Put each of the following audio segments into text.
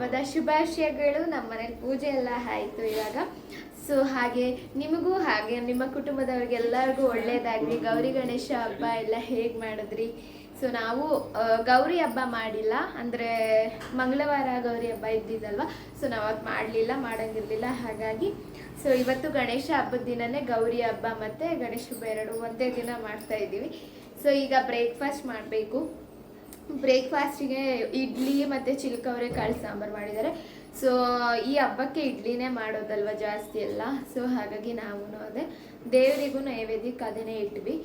ಹಬ್ಬದ ಶುಭಾಶಯಗಳು. ನಮ್ಮ ಮನೇಲಿ ಪೂಜೆ ಎಲ್ಲ ಆಯಿತು ಇವಾಗ. ಸೊ ಹಾಗೆ ನಿಮಗೂ ಹಾಗೆ ನಿಮ್ಮ ಕುಟುಂಬದವ್ರಿಗೆ ಎಲ್ಲರಿಗೂ ಒಳ್ಳೇದಾಗಲಿ. ಗೌರಿ ಗಣೇಶ ಹಬ್ಬ ಎಲ್ಲ ಹೇಗೆ ಮಾಡಿದ್ರಿ? ಸೊ ನಾವು ಗೌರಿ ಹಬ್ಬ ಮಾಡಿಲ್ಲ, ಅಂದರೆ ಮಂಗಳವಾರ ಗೌರಿ ಹಬ್ಬ ಇದ್ದಿದ್ದಲ್ವ, ಸೊ ನಾವು ಅವತ್ತು ಮಾಡಲಿಲ್ಲ, ಮಾಡೋಂಗಿರಲಿಲ್ಲ. ಹಾಗಾಗಿ ಸೊ ಇವತ್ತು ಗಣೇಶ ಹಬ್ಬದ ದಿನನೇ ಗೌರಿ ಹಬ್ಬ ಮತ್ತು ಗಣೇಶ ಹಬ್ಬ ಎರಡು ಒಂದೇ ದಿನ ಮಾಡ್ತಾ ಇದ್ದೀವಿ. ಸೊ ಈಗ ಬ್ರೇಕ್ಫಾಸ್ಟ್ ಮಾಡಬೇಕು. ಬ್ರೇಕ್ಫಾಸ್ಟಿಗೆ ಇಡ್ಲಿ ಮತ್ತು ಚಿಲ್ಕವರೆ ಕಾಳು ಸಾಂಬಾರು ಮಾಡಿದ್ದಾರೆ. ಸೊ ಈ ಹಬ್ಬಕ್ಕೆ ಇಡ್ಲಿನೇ ಮಾಡೋದಲ್ವ ಜಾಸ್ತಿ ಎಲ್ಲ. ಸೊ ಹಾಗಾಗಿ ನಾವು ಅದೇ ದೇವರಿಗೂ ನೈವೇದ್ಯಕ್ಕೆ ಅದನ್ನೇ ಇಟ್ವಿ.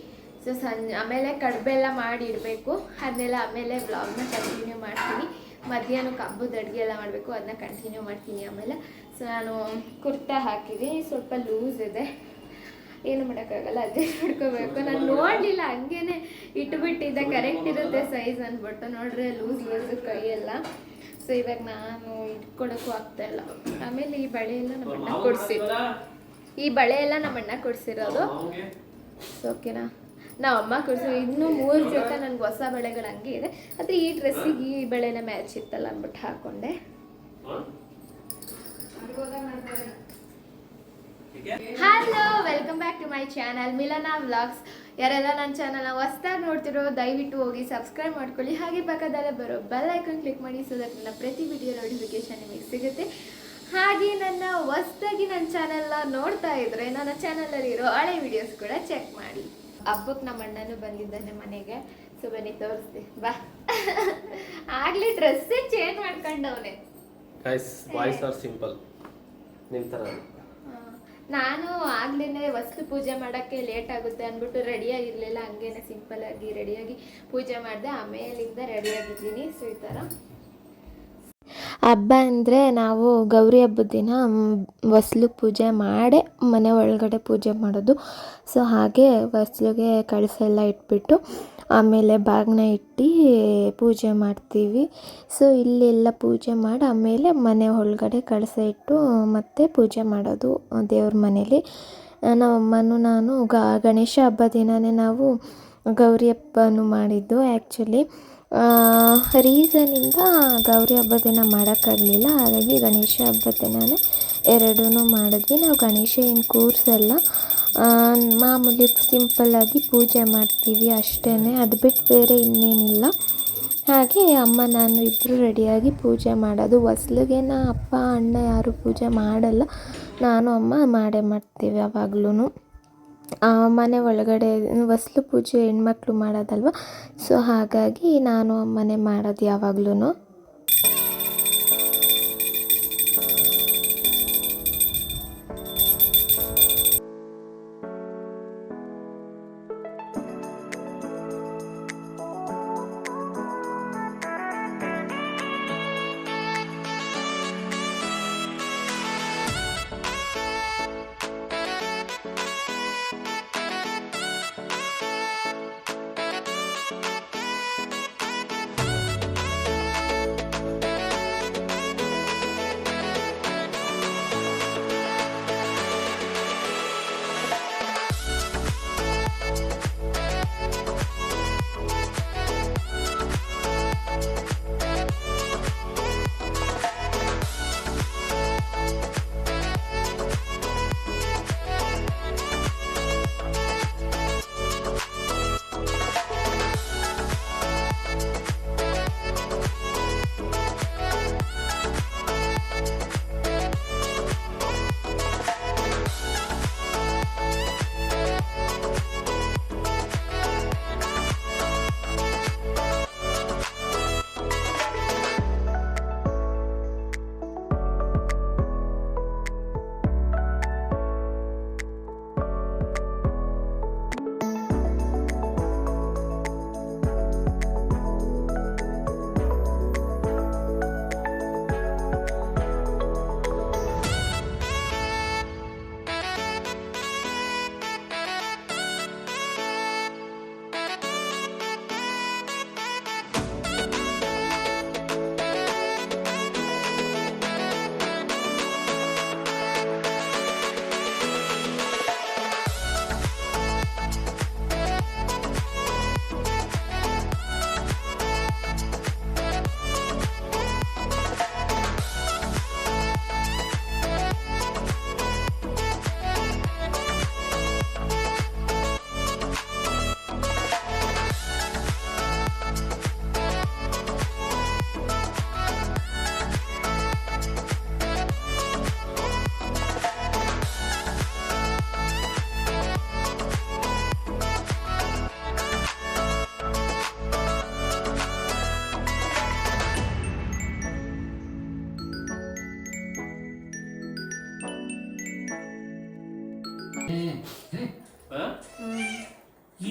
ಸೊ ಆಮೇಲೆ ಕಡುಬೆ ಎಲ್ಲ ಮಾಡಿ ಇಡಬೇಕು. ಅದನ್ನೆಲ್ಲ ಆಮೇಲೆ ವ್ಲಾಗ್ನ ಕಂಟಿನ್ಯೂ ಮಾಡ್ತೀನಿ. ಮಧ್ಯಾಹ್ನಕ್ಕೆ ಹಬ್ಬದ ಅಡುಗೆ ಎಲ್ಲ ಮಾಡಬೇಕು, ಅದನ್ನ ಕಂಟಿನ್ಯೂ ಮಾಡ್ತೀನಿ ಆಮೇಲೆ. ಸೊ ನಾನು ಕುರ್ತಾ ಹಾಕಿದ್ದೀನಿ, ಸ್ವಲ್ಪ ಲೂಸ್ ಇದೆ, ಏನು ಮಾಡೋಕ್ಕಾಗಲ್ಲ, ಅಡ್ಜಸ್ಟ್ ಮಾಡ್ಕೋಬೇಕು. ನಾನು ನೋಡಲಿಲ್ಲ, ಹಂಗೇನೆ ಇಟ್ಬಿಟ್ಟಿದ್ದೆ ಕರೆಕ್ಟ್ ಇರುತ್ತೆ ಸೈಜ್ ಅಂದ್ಬಿಟ್ಟು. ನೋಡ್ರೆ ಲೂಸ್ ಕೈಯೆಲ್ಲ. ಸೊ ಇವಾಗ ನಾನು ಇಟ್ಕೊಳಕ್ಕೂ ಆಗ್ತಾ ಇಲ್ಲ. ಆಮೇಲೆ ಈ ಬಳೆ ಎಲ್ಲ ನಮ್ಮ ಅಣ್ಣ ಕೊಡಿಸಿರೋದು, ಸೊ ಓಕೆನಾ, ನಾವು ಅಮ್ಮ ಕೊಡಿಸಿರೋ ಇನ್ನೂ 3 ಜೊತೆ ನನಗೆ ಹೊಸ ಬಳೆಗಳು ಹಂಗೆ ಇದೆ. ಆದರೆ ಈ ಡ್ರೆಸ್ಸಿಗೆ ಈ ಬಳೆನ ಮ್ಯಾಚ್ ಇತ್ತಲ್ಲ ಅಂದ್ಬಿಟ್ಟು ಹಾಕ್ಕೊಂಡೆ. Hello, welcome back to my channel Milana vlogs. ಯಾರೆಲ್ಲ ನನ್ನ ಚಾನಲ್ನ ಹೊಸ್ದಾಗಿ ನೋಡ್ತಿರೋ ದಯವಿಟ್ಟು ಹೋಗಿ ಸಬ್ಸ್ಕ್ರೈಬ್ ಮಾಡ್ಕೊಳ್ಳಿ. ಹಾಗೆ ಪಕ್ಕದಲ್ಲೇ ಬರೋ ಬೆಲ್ ಐಕಾನ್ ಕ್ಲಿಕ್ ಮಾಡಿ, ಸೊ ದಟ್ ನನ್ನ ಪ್ರತಿ ವಿಡಿಯೋ ನೋಟಿಫಿಕೇಶನ್ ನಿಮಗೆ ಸಿಗುತ್ತೆ. ಹಾಗೆ ನನ್ನ ಹೊಸ್ದಾಗಿ ನನ್ನ ಚಾನಲ್ನ ನೋಡ್ತಾ ಇದ್ರೆ ನನ್ನ ಚಾನಲಲ್ಲಿರೋ ಹಳೆ ವಿಡಿಯೋಸ್ ಕೂಡ ಚೆಕ್ ಮಾಡಿ. ಹಬ್ಬಕ್ಕೆ ನಮ್ಮ ಅಣ್ಣನೂ ಬಂದಿದ್ದಾನೆ ಮನೆಗೆ. ಸೊ ಬನ್ನಿ ತೋರಿಸ್ತೀನಿ ಬಾ. ಆಗ್ಲೇ ಡ್ರೆಸ್ಸೇ ಚೇಂಜ್ ಮಾಡ್ಕೊಂಡವನೆ. ನಾನು ಆಗ್ಲೇ ವಸ್ತು ಪೂಜೆ ಮಾಡೋಕ್ಕೆ ಲೇಟ್ ಆಗುತ್ತೆ ಅಂದ್ಬಿಟ್ಟು ರೆಡಿಯಾಗಿರಲಿಲ್ಲ. ಹಂಗೇನೆ ಸಿಂಪಲ್ ಆಗಿ ರೆಡಿಯಾಗಿ ಪೂಜೆ ಮಾಡಿದೆ, ಆಮೇಲಿಂದ ರೆಡಿಯಾಗಿದ್ದೀನಿ. ಸೊ ಈ ಥರ ಹಬ್ಬ ಅಂದರೆ ನಾವು ಗೌರಿ ಹಬ್ಬದ ದಿನ ಹೊಸ್ಲು ಪೂಜೆ ಮಾಡೇ ಮನೆ ಒಳಗಡೆ ಪೂಜೆ ಮಾಡೋದು. ಸೊ ಹಾಗೆ ಹೊಸ್ಲಿಗೆ ಕಳಸ ಎಲ್ಲ ಇಟ್ಬಿಟ್ಟು ಆಮೇಲೆ ಬಾಗಿನ ಇಟ್ಟು ಪೂಜೆ ಮಾಡ್ತೀವಿ. ಸೊ ಇಲ್ಲೆಲ್ಲ ಪೂಜೆ ಮಾಡಿ ಆಮೇಲೆ ಮನೆ ಒಳಗಡೆ ಕಳಸ ಇಟ್ಟು ಮತ್ತೆ ಪೂಜೆ ಮಾಡೋದು ದೇವ್ರ ಮನೇಲಿ. ನಮ್ಮಮ್ಮನೂ ನಾನು ಗಣೇಶ ಹಬ್ಬ ದಿನವೇ ನಾವು ಗೌರಿ ಹಬ್ಬನೂ ಮಾಡಿದ್ದು. ಆ್ಯಕ್ಚುಲಿ ರೀಸನಿಂದ ಗೌರಿ ಹಬ್ಬದ ದಿನ ಮಾಡೋಕ್ಕಾಗಲಿಲ್ಲ, ಹಾಗಾಗಿ ಗಣೇಶ ಹಬ್ಬದ ದಿನವೇ ಎರಡೂ ಮಾಡಿದ್ವಿ. ನಾವು ಗಣೇಶ ಏನು ಕೂರಿಸಲ್ಲ, ಮಾಮೂಲಿ ಸಿಂಪಲ್ಲಾಗಿ ಪೂಜೆ ಮಾಡ್ತೀವಿ ಅಷ್ಟೇ, ಅದು ಬಿಟ್ಟು ಬೇರೆ ಇನ್ನೇನಿಲ್ಲ. ಹಾಗೆ ಅಮ್ಮ ನಾನು ಇಬ್ಬರು ರೆಡಿಯಾಗಿ ಪೂಜೆ ಮಾಡೋದು. ಹೊಸ್ಲಿಗೆನ ಅಪ್ಪ ಅಣ್ಣ ಯಾರೂ ಪೂಜೆ ಮಾಡಲ್ಲ, ನಾನು ಅಮ್ಮ ಮಾಡೇ ಮಾಡ್ತೀವಿ ಯಾವಾಗ್ಲೂ. ಮನೆ ಒಳಗಡೆ ಹೊಸ್ಲು ಪೂಜೆ ಹೆಣ್ಮಕ್ಳು ಮಾಡೋದಲ್ವ, ಸೊ ಹಾಗಾಗಿ ನಾನು ಅಮ್ಮನೇ ಮಾಡೋದು ಯಾವಾಗ್ಲೂ.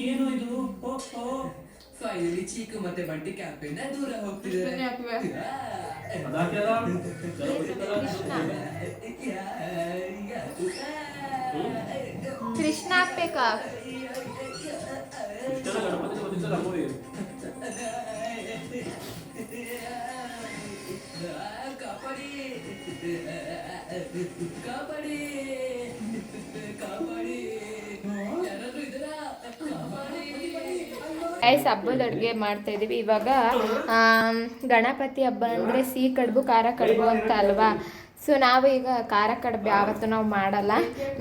ಏನು ಇದು ಫೈನಲಿ ಚೀಕು ಮತ್ತೆ ಬಂಟಿ ಕ್ಯಾಂಪಿಂದ ದೂರ ಹೋಗ್ತಿದ್ದಾರೆ. ಕೃಷ್ಣ ಹಾಕ್ಬೇಕಾ? ಕಾಪಾಡಿ ಕಾಪಾಡಿ ಕಾಪಾಡಿ ಯಾರಾದ್ರೂ ಇದರಾ ಕಾಪಾಡಿ. ಗೈಸ್, ಹಬ್ಬದ ಅಡುಗೆ ಮಾಡ್ತಾ ಇದೀವಿ ಇವಾಗ. ಗಣಪತಿ ಹಬ್ಬ ಅಂದರೆ ಸಿಹಿ ಕಡುಬು ಖಾರ ಕಡುಬು ಅಂತ ಅಲ್ವಾ. ಸೊ ನಾವು ಈಗ ಖಾರ ಕಡುಬು ಯಾವತ್ತೂ ನಾವು ಮಾಡಲ್ಲ,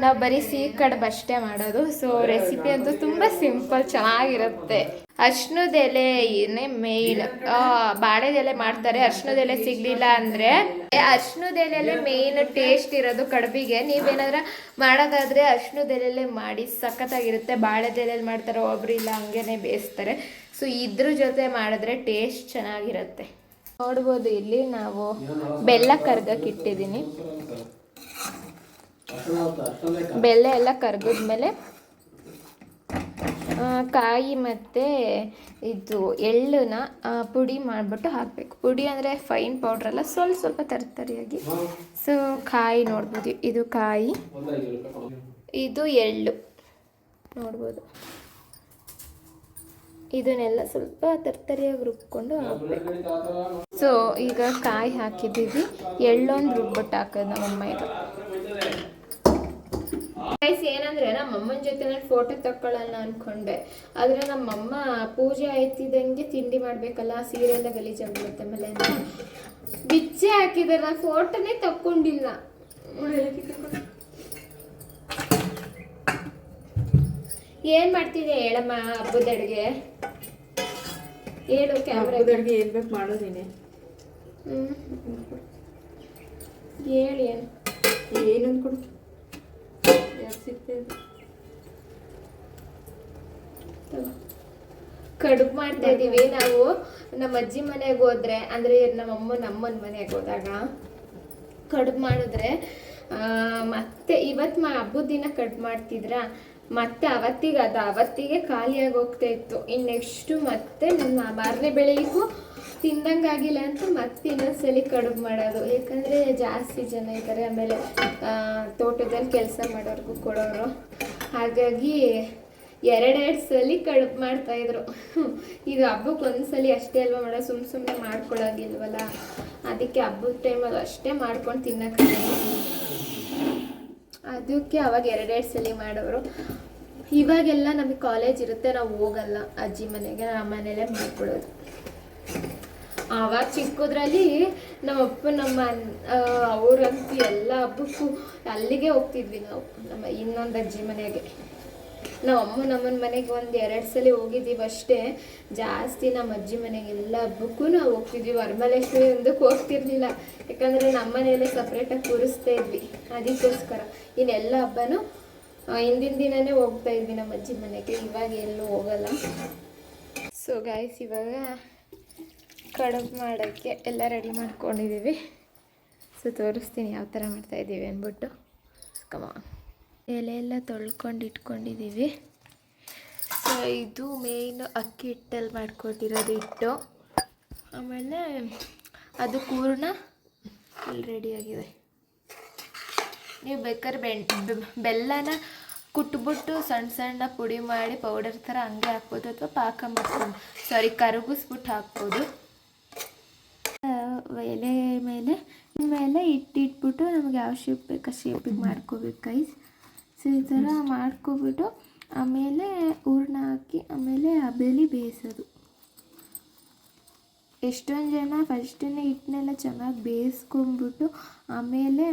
ನಾವು ಬರೀ ಸಿಹಿ ಕಡುಬು ಅಷ್ಟೇ ಮಾಡೋದು. ಸೊ ರೆಸಿಪಿ ಅಂತೂ ತುಂಬ ಸಿಂಪಲ್, ಚೆನ್ನಾಗಿರುತ್ತೆ. ಅರ್ಶಿನದ ಎಲೆನೇ ಮೇಯ್ನ್. ಬಾಳೆದ ಎಲೆ ಮಾಡ್ತಾರೆ, ಅರ್ಶಿನದ ಎಲೆ ಸಿಗಲಿಲ್ಲ ಅಂದರೆ ಅರ್ಶಿನದ ಎಲೆಯಲ್ಲೇ ಮೇಯ್ನ್ ಟೇಸ್ಟ್ ಇರೋದು ಕಡುಬಿಗೆ. ನೀವೇನಾದ್ರೂ ಮಾಡೋದಾದರೆ ಅರ್ಶಿನದ ಎಲೆಯಲ್ಲೇ ಮಾಡಿ, ಸಖತ್ತಾಗಿರುತ್ತೆ. ಬಾಳೆದ ಎಲೆಯಲ್ಲಿ ಮಾಡ್ತಾರೆ, ಒಬ್ರು ಇಲ್ಲ ಹಂಗೇನೆ ಬೇಯಿಸ್ತಾರೆ. ಸೊ ಇದ್ರ ಜೊತೆ ಮಾಡಿದ್ರೆ ಟೇಸ್ಟ್ ಚೆನ್ನಾಗಿರುತ್ತೆ. ನೋಡ್ಬೋದು, ಇಲ್ಲಿ ನಾವು ಬೆಲ್ಲ ಕರ್ಗಕ್ಕೆ ಇಟ್ಟಿದ್ದೀನಿ. ಬೆಲ್ಲ ಎಲ್ಲ ಕರ್ಗಿದ್ಮೇಲೆ ಕಾಯಿ ಮತ್ತು ಇದು ಎಳ್ಳನ್ನ ಪುಡಿ ಮಾಡಿಬಿಟ್ಟು ಹಾಕಬೇಕು. ಪುಡಿ ಅಂದರೆ ಫೈನ್ ಪೌಡ್ರಲ್ಲ, ಸ್ವಲ್ಪ ತರ್ತರಿಯಾಗಿ. ಸೊ ಕಾಯಿ ನೋಡ್ಬೋದು, ಇದು ಕಾಯಿ, ಇದು ಎಳ್ಳು ನೋಡ್ಬೋದು. ಇದನ್ನೆಲ್ಲ ಸ್ವಲ್ಪ ತರ್ತರಿಯಾಗಿ ರುಬ್ಕೊಂಡು ಹಾಕಬೇಕು. ಸೊ ಈಗ ಕಾಯಿ ಹಾಕಿದ್ದೀವಿ, ಎಳ್ಳೊಂದು ರುಬ್ಬಿಟ್ಟು ಹಾಕೋದು ನಮ್ಮಮ್ಮ. ಈಗ ಗೈಸ್ ಏನಂದರೆ, ನಮ್ಮಮ್ಮನ ಜೊತೆ ನಾನು ಫೋಟೋ ತಗೊಳ್ಳೋಣ ಅಂದ್ಕೊಂಡೆ. ಆದರೆ ನಮ್ಮಮ್ಮ ಪೂಜೆ ಆಯ್ತಿದ್ದಂಗೆ ತಿಂಡಿ ಮಾಡಬೇಕಲ್ಲ, ಸೀರೆ ಎಲ್ಲ ಗಲೀಜಾಗ್ಬಿಡುತ್ತೆ ಆಮೇಲೆ ಬಿಚ್ಚೆ ಹಾಕಿದ್ದಾರೆ. ನಾನು ಫೋಟೋನೇ ತಕ್ಕೊಂಡಿಲ್ಲ. ಏನು ಮಾಡ್ತಿದ್ದೆ ಹೇಳಮ್ಮ ಹಬ್ಬದ ಅಡುಗೆ? ಹೇಳು, ಕ್ಯಾಮ್ರಾ ಅಡುಗೆ ಏನು ಬೇಕು ಮಾಡೋದು ನೀನೆ. ಹೇಳಿ ಏನಂದು ಕೊಡು, ಯಾಕೆ ಸಿಗ್ತದೆ? ಕಡುಬು ಮಾಡ್ತಾ ಇದ್ದೀವಿ ನಾವು. ನಮ್ಮ ಅಜ್ಜಿ ಮನೆಗೆ ಹೋದ್ರೆ, ಅಂದರೆ ನಮ್ಮನ ಮನೆಗೆ ಹೋದಾಗ ಕಡುಬು ಮಾಡಿದ್ರೆ ಮತ್ತೆ ಇವತ್ತು ಹಬ್ಬದ ದಿನ ಕಡುಬು ಮಾಡ್ತಿದ್ರ, ಮತ್ತೆ ಅವತ್ತಿಗೆ ಖಾಲಿಯಾಗಿ ಹೋಗ್ತಾ ಇತ್ತು. ಇನ್ನು ನೆಕ್ಸ್ಟು ಮತ್ತೆ ನನ್ನ ಮಾರನೇ ಬೆಳೆಗೂ ತಿಂದಂಗಾಗಿಲ್ಲ ಅಂತ ಮತ್ತೆ ಇನ್ನೊಂದ್ಸಲಿ ಕಡುಬು ಮಾಡೋದು. ಯಾಕಂದರೆ ಜಾಸ್ತಿ ಜನ ಇದ್ದಾರೆ, ಆಮೇಲೆ ತೋಟದಲ್ಲಿ ಕೆಲಸ ಮಾಡೋರ್ಗೂ ಕೊಡೋರು. ಹಾಗಾಗಿ ಎರಡೆರಡು ಸಲ ಕಡುಬು ಮಾಡ್ತಾಯಿದ್ರು. ಇದು ಹಬ್ಬಕ್ಕೆ ಒಂದ್ಸಲಿ ಅಷ್ಟೇ ಅಲ್ವಾ ಮಾಡೋದು, ಸುಮ್ಮನೆ ಮಾಡ್ಕೊಳಂಗಿಲ್ವಲ್ಲ. ಅದಕ್ಕೆ ಹಬ್ಬದ ಟೈಮಲ್ಲಿ ಅಷ್ಟೇ ಮಾಡ್ಕೊಂಡು ತಿನ್ನೋಕ್ಕಾಗಲ್ಲ. ಅದಕ್ಕೆ ಅವಾಗ ಎರಡೆರಡು ಸಲ ಮಾಡೋರು. ಇವಾಗೆಲ್ಲ ನಮಗೆ ಕಾಲೇಜ್ ಇರುತ್ತೆ, ನಾವು ಹೋಗಲ್ಲ ಅಜ್ಜಿ ಮನೆಗೆ, ನಮ್ಮ ಮನೇಲೇ ಮಾಡ್ಕೊಳ್ಳೋದು. ಆವಾಗ ಚಿಕ್ಕದ್ರಲ್ಲಿ ನಮ್ಮ ಅವರಂತೂ ಎಲ್ಲ ಹಬ್ಬಕ್ಕೂ ಅಲ್ಲಿಗೆ ಹೋಗ್ತಿದ್ವಿ ನಾವು, ನಮ್ಮ ಇನ್ನೊಂದು ಅಜ್ಜಿ ಮನೆಗೆ. ನಮ್ಮನ ಮನೆಗೆ ಒಂದು 2 ಸಲ ಹೋಗಿದ್ದೀವಿ ಅಷ್ಟೇ, ಜಾಸ್ತಿ ನಮ್ಮ ಅಜ್ಜಿ ಮನೆಗೆ ಎಲ್ಲ ಹಬ್ಬಕ್ಕೂ ನಾವು ಹೋಗ್ತಿದ್ವಿ. ವರಮಹಾಲಕ್ಷ್ಮಿ ಒಂದಕ್ಕೆ ಹೋಗ್ತಿರ್ಲಿಲ್ಲ, ಯಾಕಂದರೆ ನಮ್ಮ ಮನೆಯಲ್ಲೇ ಸಪ್ರೇಟಾಗಿ ಕೂರಿಸ್ತಾ ಇದ್ವಿ. ಅದಕ್ಕೋಸ್ಕರ ಇನ್ನೆಲ್ಲ ಹಬ್ಬನೂ ಹಿಂದಿನ ದಿನವೇ ಹೋಗ್ತಾ ಇದ್ವಿ ನಮ್ಮ ಅಜ್ಜಿ ಮನೆಗೆ. ಇವಾಗ ಎಲ್ಲೂ ಹೋಗಲ್ಲ. ಸೊ ಗೈಸ್, ಇವಾಗ ಕಡುಬು ಮಾಡೋಕ್ಕೆ ಎಲ್ಲ ರೆಡಿ ಮಾಡ್ಕೊಂಡಿದ್ದೀವಿ. ಸೊ ತೋರಿಸ್ತೀನಿ ಯಾವ ಥರ ಮಾಡ್ತಾಯಿದ್ದೀವಿ ಅಂದ್ಬಿಟ್ಟು. ಕಮ ಎಲೆ ಎಲ್ಲ ತೊಳ್ಕೊಂಡು ಇಟ್ಕೊಂಡಿದ್ದೀವಿ. ಸೊ ಇದು ಮೇಯ್ನ್ ಅಕ್ಕಿ ಹಿಟ್ಟಲ್ಲಿ ಮಾಡ್ಕೊಟ್ಟಿರೋದು ಹಿಟ್ಟು. ಆಮೇಲೆ ಅದು ಹೂರ್ಣ ಇಲ್ಲಿ ರೆಡಿಯಾಗಿದೆ. ನೀವು ಬೇಕಾದ್ರೆ ಬೆಲ್ಲನ ಕುಟ್ಬಿಟ್ಟು ಸಣ್ಣ ಸಣ್ಣ ಪುಡಿ ಮಾಡಿ ಪೌಡರ್ ಥರ ಹಂಗೆ ಹಾಕ್ಬೋದು, ಅಥವಾ ಪಾಕ ಮಾಡ್ಕೊಂಡು ಕರಗಿಸ್ಬಿಟ್ಟು ಹಾಕ್ಬೋದು. ಎಲೆ ಮೇಲೆ ಇಟ್ಟಿಟ್ಬಿಟ್ಟು ನಮಗೆ ಯಾವ ಶೇಪ್ ಬೇಕು ಆ ಶೇಪಿಗೆ ಮಾಡ್ಕೋಬೇಕು ಗೈಸ್. ಸೊ ಈ ಥರ ಮಾಡ್ಕೊಬಿಟ್ಟು ಆಮೇಲೆ ಹೂರ್ಣ ಹಾಕಿ ಆಮೇಲೆ ಹಬೆಲಿ ಬೇಯಿಸೋದು. ಎಷ್ಟೊಂದು ಜನ ಫಸ್ಟನ್ನೇ ಹಿಟ್ಟನ್ನೆಲ್ಲ ಚೆನ್ನಾಗಿ ಬೇಯಿಸ್ಕೊಂಬಿಟ್ಟು ಆಮೇಲೆ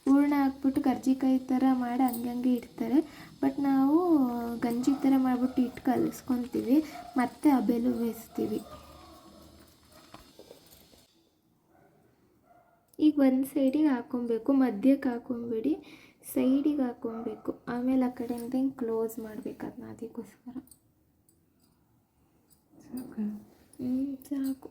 ಹೂರ್ಣ ಹಾಕ್ಬಿಟ್ಟು ಕರ್ಜಿಕಾಯಿ ಥರ ಮಾಡಿ ಹಂಗೆ ಇಡ್ತಾರೆ. ಬಟ್ ನಾವು ಗಂಜಿ ಥರ ಮಾಡಿಬಿಟ್ಟು ಹಿಟ್ಟು ಕಲಿಸ್ಕೊತೀವಿ, ಮತ್ತು ಹಬೆಲು ಬೇಯಿಸ್ತೀವಿ. ಈಗ ಒಂದು ಸೈಡಿಗೆ ಹಾಕ್ಕೊಬೇಕು, ಮಧ್ಯಕ್ಕೆ ಹಾಕ್ಕೊಂಬೇಡಿ, ಸೈಡಿಗೆ ಹಾಕ್ಕೊಬೇಕು. ಆಮೇಲೆ ಆ ಕಡೆಯಿಂದ ಹಿಂಗೆ ಕ್ಲೋಸ್ ಮಾಡಬೇಕು ಅದನ್ನ. ಅದಕ್ಕೋಸ್ಕರ ಸಾಕು.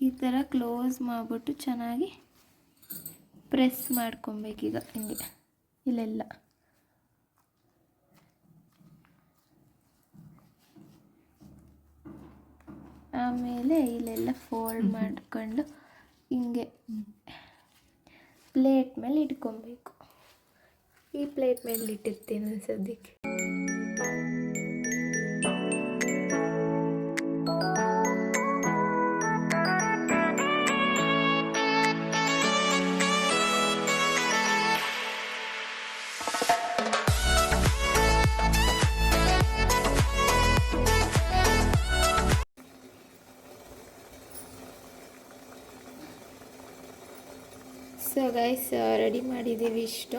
ಈ ಥರ ಕ್ಲೋಸ್ ಮಾಡಿಬಿಟ್ಟು ಚೆನ್ನಾಗಿ ಪ್ರೆಸ್ ಮಾಡ್ಕೊಬೇಕೀಗ ಹಿಂಗೆ ಇಲ್ಲೆಲ್ಲ. ಆಮೇಲೆ ಇಲ್ಲೆಲ್ಲ ಫೋಲ್ಡ್ ಮಾಡ್ಕೊಂಡು ಹಿಂಗೆ ಪ್ಲೇಟ್ ಮೇಲೆ ಇಟ್ಕೊಬೇಕು. ಈ ಪ್ಲೇಟ್ ಮೇಲೆ ಇಟ್ಟಿರ್ತೀನಿ ನಾನು ಸದ್ಯಕ್ಕೆ. ಸೊ ಗೈಸ್, ರೆಡಿ ಮಾಡಿದ್ದೀವಿ ಇಷ್ಟು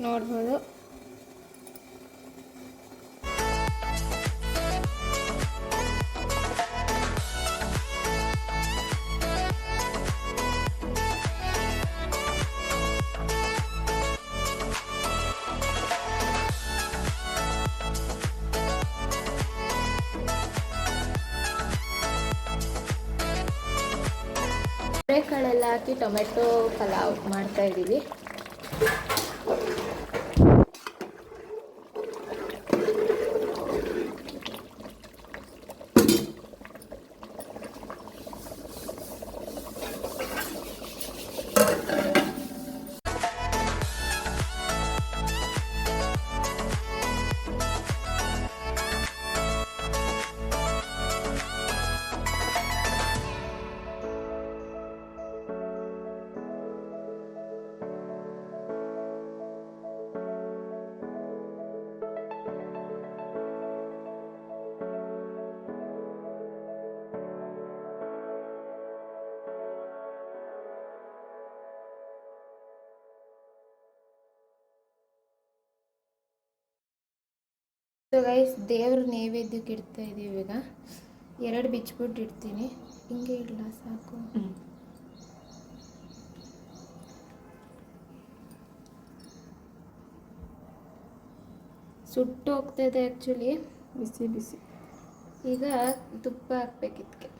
ನೋಡ್ಬೋದು. ಕಾಳೆಲ್ಲ ಹಾಕಿ ಟೊಮೆಟೊ ಪಲಾವ್ ಮಾಡ್ತಾ ಇದ್ದೀವಿ. ಸೊ ಗೈಸ್, ದೇವ್ರ ನೈವೇದ್ಯಕ್ಕೆ ಇಡ್ತಾ ಇದ್ದೀವಿ. ಈಗ 2 ಬಿಚ್ಬಿಟ್ಟು ಇಡ್ತೀನಿ. ಹಿಂಗೆ ಇಡಲ್ಲ, ಸಾಕು. ಸುಟ್ಟು ಹೋಗ್ತಾಯಿದೆ ಆ್ಯಕ್ಚುಲಿ, ಬಿಸಿ ಬಿಸಿ. ಈಗ ತುಪ್ಪ ಹಾಕ್ಬೇಕಿದ್ಕೆ.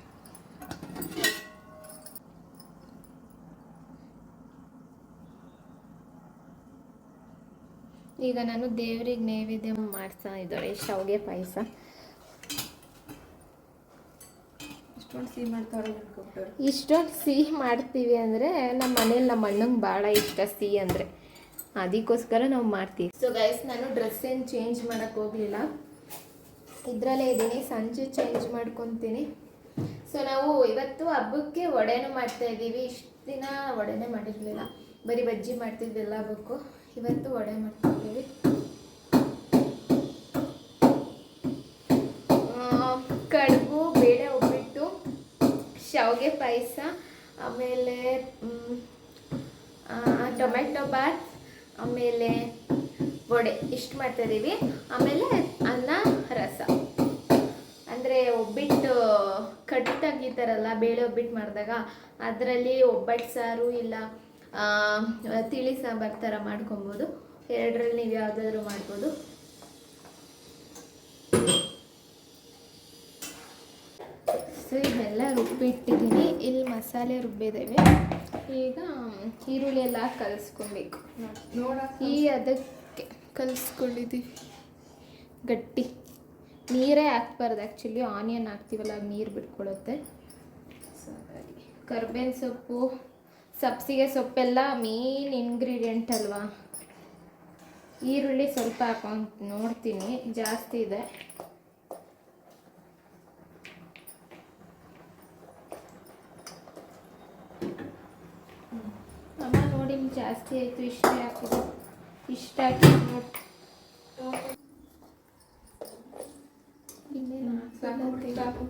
ಈಗ ನಾನು ದೇವ್ರಿಗೆ ನೈವೇದ್ಯ ಮಾಡ್ತಾ ಇದ್ದಾಳೆ ಶಾವಿಗೆ ಪಾಯಸ. ಇಷ್ಟೊಂದು ಸಿಹಿ ಮಾಡ್ತಾರೆ ಅನ್ಕೊಬಿಟ್ಟವ್ರು. ಇಷ್ಟೊಂದು ಸಿಹಿ ಮಾಡ್ತೀವಿ ಅಂದರೆ ನಮ್ಮ ಮನೇಲಿ ನಮ್ಮ ಅಣ್ಣಂಗೆ ಭಾಳ ಇಷ್ಟ ಸಿಹಿ ಅಂದರೆ, ಅದಕ್ಕೋಸ್ಕರ ನಾವು ಮಾಡ್ತೀವಿ. ಸೊ ಗೈಸ್, ನಾನು ಡ್ರೆಸ್ ಏನು ಚೇಂಜ್ ಮಾಡೋಕ್ಕೆ ಹೋಗಲಿಲ್ಲ, ಇದರಲ್ಲೇ ಇದ್ದೀನಿ. ಸಂಜೆ ಚೇಂಜ್ ಮಾಡ್ಕೊತೀನಿ. ಸೊ ನಾವು ಇವತ್ತು ಹಬ್ಬಕ್ಕೆ ವಡೆನೂ ಮಾಡ್ತಾ ಇದ್ದೀವಿ. ಇಷ್ಟು ದಿನ ವಡೆನೇ ಮಾಡಿರಲಿಲ್ಲ, ಬರೀ ಬಜ್ಜಿ ಮಾಡ್ತಿದ್ವಿ ಎಲ್ಲ ಹಬ್ಬಕ್ಕೂ. ಇವತ್ತು ವಡೆ ಮಾಡ್ತಿದ್ದೀವಿ. ಕಡುಬು, ಬೇಳೆ ಒಬ್ಬಿಟ್ಟು, ಶಾವಿಗೆ ಪಾಯಸ, ಆಮೇಲೆ ಟೊಮೆಟೊ ಬಾತ್, ಆಮೇಲೆ ವಡೆ, ಇಷ್ಟು ಮಾಡ್ತಾಯಿದ್ದೀವಿ. ಆಮೇಲೆ ಅನ್ನ, ರಸ. ಅಂದರೆ ಒಬ್ಬಿಟ್ಟು ಕಟ್ಟಿತಾಗಿದ್ದಾರಲ್ಲ, ಬೇಳೆ ಒಬ್ಬಿಟ್ಟು ಮಾಡಿದಾಗ ಅದರಲ್ಲಿ ಒಬ್ಬಟ್ಟು ಸಾರು ಇಲ್ಲ ತಿಳಿ ಸಾಂಬಾರು ಥರ ಮಾಡ್ಕೊಬೋದು. 2ರಲ್ಲಿ ನೀವು ಯಾವುದಾದ್ರೂ ಮಾಡ್ಬೋದು. ಸೊ ಇದೆಲ್ಲ ರುಬ್ಬಿಟ್ಟಿದ್ದೀನಿ. ಇಲ್ಲಿ ಮಸಾಲೆ ರುಬ್ಬಿದ್ದೇವೆ. ಈಗ ಈರುಳ್ಳಿ ಎಲ್ಲ ಕಲಿಸ್ಕೊಬೇಕು. ಅದಕ್ಕೆ ಕಲಿಸ್ಕೊಂಡಿದ್ದೀವಿ ಗಟ್ಟಿ. ನೀರೇ ಹಾಕ್ಬಾರ್ದು ಆ್ಯಕ್ಚುಲಿ, ಆನಿಯನ್ ಹಾಕ್ತೀವಲ್ಲ ನೀರು ಬಿಟ್ಕೊಳ್ಳುತ್ತೆ. ಸೊ ಹಾಗಾಗಿ ಕರ್ಬೇವಿನ ಸೊಪ್ಪು, ಸಬ್ಸಿಗೆ ಸೊಪ್ಪೆಲ್ಲ ಮೇನ್ ಇಂಗ್ರೀಡಿಯೆಂಟ್ ಅಲ್ವಾ. ಈರುಳ್ಳಿ ಸ್ವಲ್ಪ ಹಾಕೊಂಡು ನೋಡ್ತೀನಿ, ಜಾಸ್ತಿ ಇದೆ. ಅಮ್ಮ ನೋಡಿ ಜಾಸ್ತಿ ಆಯಿತು, ಇಷ್ಟೇ ಹಾಕಿದೆ, ಇಷ್ಟ ಹಾಕಿ ನೋಡಿ. ಇನ್ನೇನು ಸಾಕು.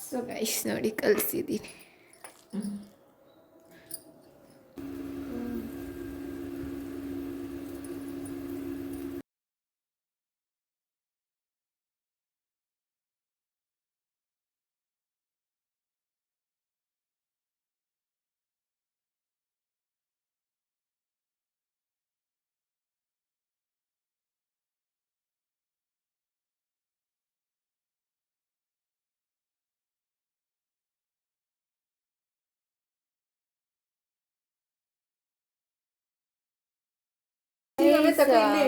ಸೊ ಗೈಸ್ ನೋಡಿ ಕಲಿಸಿದ್ದೀನಿ. ತಗೋ ಇಲ್ಲಿ.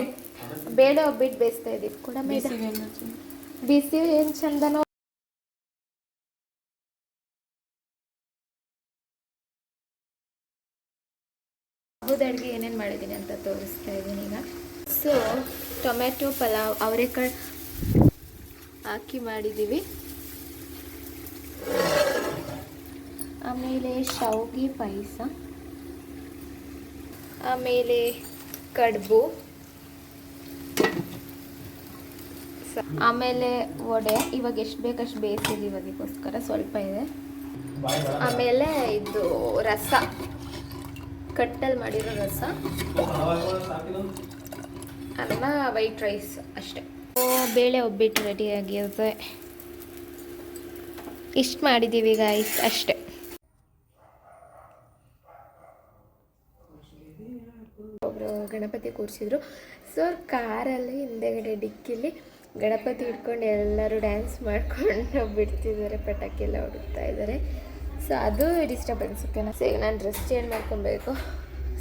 ಬೇಳೆ ಒಬ್ಬಿಟ್ಟು ಬೇಯಿಸ್ತಾ ಇದೀವಿ ಕೂಡ ಬಿಸಿಗೆ ಏನು ಚಂದ. ಬಿಸಿ ಏನು ಚಂದನೋ. ಹಬ್ಬದ ಅಡುಗೆ ಏನೇನು ಮಾಡಿದ್ದೀನಿ ಅಂತ ತೋರಿಸ್ತಾ ಇದ್ದೀನಿ ಈಗ. ಸೊ ಟೊಮೆಟೊ ಪಲಾವ್ ಅವರೆಕಾಳು ಹಾಕಿ ಮಾಡಿದ್ದೀವಿ. ಆಮೇಲೆ ಶಾವಿಗೆ ಪಾಯಸ, ಆಮೇಲೆ ಕಡುಬು, ಆಮೇಲೆ ವಡೆ. ಇವಾಗ ಎಷ್ಟು ಬೇಕಷ್ಟು ಬೇಯಿಸಿದ್ದೀವಿ, ಅದಕ್ಕೋಸ್ಕರ ಸ್ವಲ್ಪ ಇದೆ. ಆಮೇಲೆ ಇದು ರಸ, ಕಟ್ಟಲ್ಲಿ ಮಾಡಿರೋ ರಸ, ಅನ್ನ, ವೈಟ್ ರೈಸ್ ಅಷ್ಟೇ. ಬೇಳೆ ಒಬ್ಬಿಟ್ಟು ರೆಡಿಯಾಗಿದೆ. ಇಷ್ಟು ಮಾಡಿದ್ದೀವಿ ಗಾಯ್ಸ್, ಅಷ್ಟೇ. ಒಬ್ಬರು ಗಣಪತಿ ಕೂರಿಸಿದ್ರು. ಸೊ ಕಾರಲ್ಲಿ ಹಿಂದೆಗಡೆ ಡಿಕ್ಕಿಲಿ ಗಣಪತಿ ಇಟ್ಕೊಂಡು ಎಲ್ಲರೂ ಡ್ಯಾನ್ಸ್ ಮಾಡ್ಕೊಂಡು ಬಿಡ್ತಿದ್ದಾರೆ, ಪಟಾಕಿ ಎಲ್ಲ ಹೊಡುತ್ತಾ ಇದ್ದಾರೆ. ಸೊ ಅದು ಡಿಸ್ಟರ್ಬೆನ್ಸ್. ಓಕೆನಾ? ಸೊ ಈಗ ನಾನು ಡ್ರೆಸ್ ಚೇಂಜ್ ಮಾಡ್ಕೊಬೇಕು,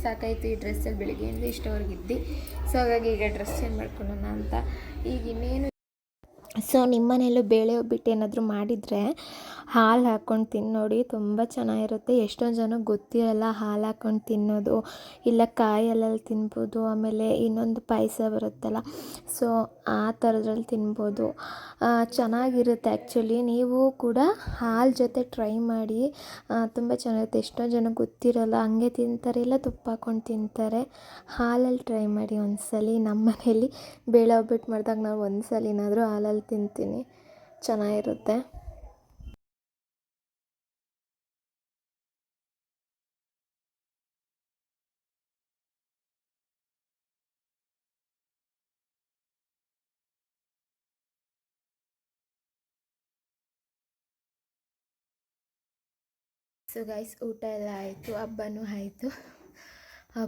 ಸಾಕಾಯಿತು ಈ ಡ್ರೆಸ್ಸಲ್ಲಿ ಬೆಳಿಗ್ಗೆಯಿಂದ ಇಷ್ಟವರೆಗಿದ್ದು. ಸೊ ಹಾಗಾಗಿ ಈಗ ಡ್ರೆಸ್ ಚೇಂಜ್ ಮಾಡ್ಕೊಳ್ಳೋಣ ಅಂತ. ಈಗ ಇನ್ನೇನು. ಸೊ ನಿಮ್ಮನೆಯಲ್ಲೂ ಬೇಳೆ ಒಬ್ಬಿಟ್ಟು ಏನಾದರೂ ಮಾಡಿದರೆ ಹಾಲು ಹಾಕ್ಕೊಂಡು ತಿನ್ನೋಡಿ, ತುಂಬ ಚೆನ್ನಾಗಿರುತ್ತೆ. ಎಷ್ಟೊಂದು ಜನಕ್ಕೆ ಗೊತ್ತಿರಲ್ಲ ಹಾಲು ಹಾಕ್ಕೊಂಡು ತಿನ್ನೋದು, ಇಲ್ಲ ಕಾಯಿ ಹಾಲಲ್ಲಿ ತಿನ್ಬೋದು. ಆಮೇಲೆ ಇನ್ನೊಂದು ಪಾಯಸ ಬರುತ್ತಲ್ಲ, ಸೊ ಆ ಥರದ್ರಲ್ಲಿ ತಿನ್ಬೋದು, ಚೆನ್ನಾಗಿರುತ್ತೆ ಆ್ಯಕ್ಚುಲಿ. ನೀವು ಕೂಡ ಹಾಲು ಜೊತೆ ಟ್ರೈ ಮಾಡಿ, ತುಂಬ ಚೆನ್ನಾಗಿರುತ್ತೆ. ಎಷ್ಟೊಂದು ಜನಕ್ಕೆ ಗೊತ್ತಿರಲ್ಲ, ಹಂಗೆ ತಿಂತಾರೆ, ಇಲ್ಲ ತುಪ್ಪ ಹಾಕ್ಕೊಂಡು ತಿಂತಾರೆ. ಹಾಲಲ್ಲಿ ಟ್ರೈ ಮಾಡಿ ಒಂದ್ಸಲಿ. ನಮ್ಮ ಮನೇಲಿ ಬೇಳೆ ಒಬ್ಬಿಟ್ಟು ಮಾಡಿದಾಗ ನಾವು ಒಂದು ಸಲಿನಾದರೂ ಹಾಲಲ್ಲಿ ತಿಂತೀನಿ, ಚೆನ್ನಾಗಿರುತ್ತೆ. ಸೊ ಗೈಸ್, ಊಟ ಎಲ್ಲ ಆಯಿತು, ಹಬ್ಬನೂ ಆಯಿತು.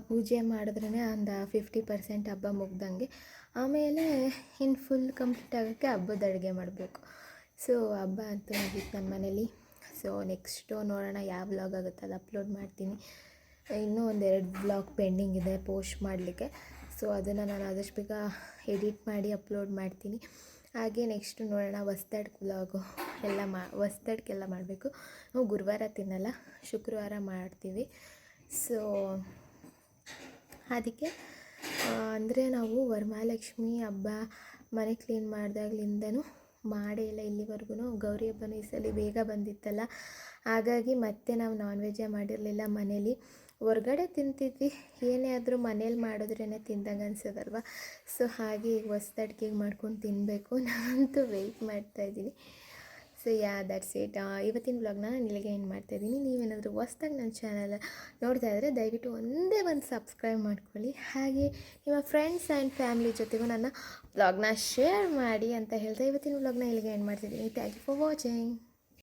ಪೂಜೆ ಮಾಡಿದ್ರೇ ಒಂದು 50% ಹಬ್ಬ ಮುಗ್ದಂಗೆ. ಆಮೇಲೆ ಇನ್ನು ಫುಲ್ ಕಂಪ್ಲೀಟ್ ಆಗೋಕ್ಕೆ ಹಬ್ಬದ ಅಡುಗೆ ಮಾಡಬೇಕು. ಸೊ ಹಬ್ಬ ಅಂತೂ ಮುಗೀತು ನಮ್ಮ ಮನೇಲಿ. ಸೊ ನೆಕ್ಸ್ಟು ನೋಡೋಣ ಯಾವ ವ್ಲಾಗ್ ಆಗುತ್ತೆ ಅದು ಅಪ್ಲೋಡ್ ಮಾಡ್ತೀನಿ. ಇನ್ನೂ ಒಂದೆರಡು ವ್ಲಾಗ್ ಪೆಂಡಿಂಗ್ ಇದೆ ಪೋಸ್ಟ್ ಮಾಡಲಿಕ್ಕೆ. ಸೊ ಅದನ್ನು ನಾನು ಆದಷ್ಟು ಬೇಗ ಎಡಿಟ್ ಮಾಡಿ ಅಪ್ಲೋಡ್ ಮಾಡ್ತೀನಿ. ಹಾಗೆ ನೆಕ್ಸ್ಟು ನೋಡೋಣ ಹೊಸ್ದಡ್ ವ್ಲಾಗು ಎಲ್ಲ ಹೊಸ್ದಡ್ಗೆಲ್ಲ ಮಾಡಬೇಕು. ನಾವು ಗುರುವಾರ ತಿನ್ನಲ್ಲ, ಶುಕ್ರವಾರ ಮಾಡ್ತೀವಿ. ಸೊ ಅದಕ್ಕೆ ಅಂದರೆ ನಾವು ವರಮಹಾಲಕ್ಷ್ಮಿ ಹಬ್ಬ ಮನೆ ಕ್ಲೀನ್ ಮಾಡಿದಾಗ್ಲಿಂದನೂ ಮಾಡೇ ಇಲ್ಲ ಇಲ್ಲಿವರೆಗೂ. ಗೌರಿ ಹಬ್ಬನೂ ಈ ಸಲ ಬೇಗ ಬಂದಿತ್ತಲ್ಲ, ಹಾಗಾಗಿ ಮತ್ತೆ ನಾವು ನಾನ್ ವೆಜ್ಜೇ ಮಾಡಿರಲಿಲ್ಲ ಮನೇಲಿ. ಹೊರ್ಗಡೆ ತಿಂತಿದ್ವಿ, ಏನೇ ಆದರೂ ಮನೇಲಿ ಮಾಡಿದ್ರೇ ತಿಂದಂಗೆ ಅನ್ಸೋದಲ್ವ. ಸೊ ಹಾಗೆ ಈಗ ಹೊಸ್ದು ಅಡುಗೆಗೆ ಮಾಡ್ಕೊಂಡು ತಿನ್ನಬೇಕು. ನಾನಂತೂ ವೆಯ್ಟ್ ಮಾಡ್ತಾಯಿದ್ದೀನಿ. So that's it. ಇವತ್ತಿನ ವ್ಲಾಗ್ನ ನಾನು ಇಲ್ಲಿಗೆ ಏನು ಮಾಡ್ತಾಯಿದ್ದೀನಿ. ನೀವೇನಾದರೂ ಹೊಸ್ದಾಗಿ ನನ್ನ ಚಾನಲ್ ನೋಡ್ತಾ ಇದ್ದರೆ ದಯವಿಟ್ಟು ಒಂದೇ ಒಂದು ಸಬ್ಸ್ಕ್ರೈಬ್ ಮಾಡ್ಕೊಳ್ಳಿ. ಹಾಗೆ ನಿಮ್ಮ ಫ್ರೆಂಡ್ಸ್ ಆ್ಯಂಡ್ ಫ್ಯಾಮಿಲಿ ಜೊತೆಗೂ ನನ್ನ ವ್ಲಾಗ್ನ ಶೇರ್ ಮಾಡಿ ಅಂತ ಹೇಳ್ತಾ ಇವತ್ತಿನ ವ್ಲಾಗ್ನ ಇಲ್ಲಿಗೆ ಏನು ಮಾಡ್ತಿದ್ದೀನಿ. Thank you for watching.